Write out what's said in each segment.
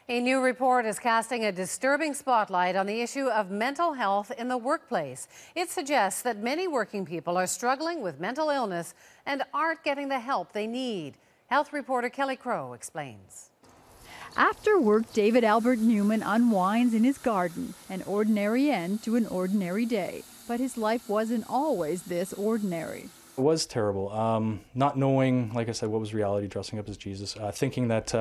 A new report is casting a disturbing spotlight on the issue of mental health in the workplace. It suggests that many working people are struggling with mental illness and aren't getting the help they need. Health reporter Kelly Crow explains. After work, David Albert Newman unwinds in his garden, an ordinary end to an ordinary day. But his life wasn't always this ordinary. It was terrible. Not knowing, like I said, what was reality, dressing up as Jesus, thinking that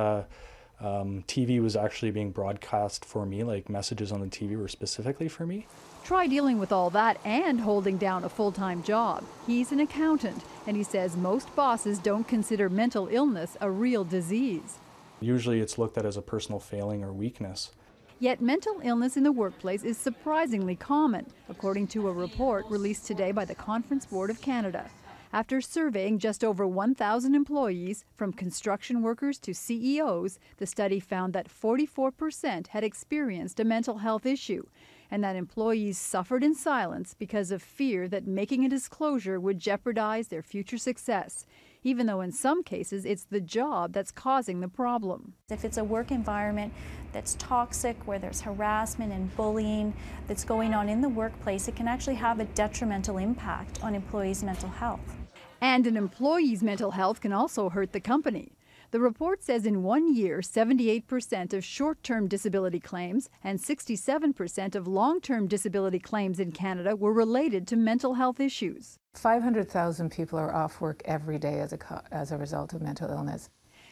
TV was actually being broadcast for me, like messages on the TV were specifically for me. Try dealing with all that and holding down a full-time job. He's an accountant, and he says most bosses don't consider mental illness a real disease. Usually it's looked at as a personal failing or weakness. Yet mental illness in the workplace is surprisingly common, according to a report released today by the Conference Board of Canada. After surveying just over 1,000 employees, from construction workers to CEOs, the study found that 44% had experienced a mental health issue, and that employees suffered in silence because of fear that making a disclosure would jeopardize their future success, even though in some cases it's the job that's causing the problem. If it's a work environment that's toxic, where there's harassment and bullying that's going on in the workplace, it can actually have a detrimental impact on employees' mental health. And an employee's mental health can also hurt the company. The report says in 1 year, 78% of short-term disability claims and 67% of long-term disability claims in Canada were related to mental health issues. 500,000 people are off work every day as a result of mental illness.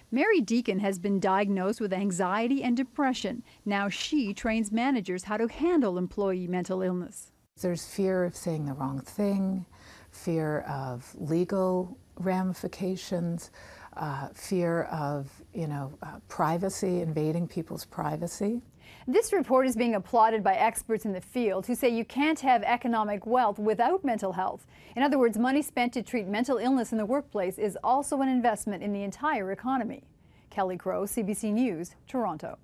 Mary Deacon has been diagnosed with anxiety and depression. Now she trains managers how to handle employee mental illness. There's fear of saying the wrong thing, fear of legal ramifications, fear of, privacy, invading people's privacy. This report is being applauded by experts in the field who say you can't have economic wealth without mental health. In other words, money spent to treat mental illness in the workplace is also an investment in the entire economy. Kelly Crow, CBC News, Toronto.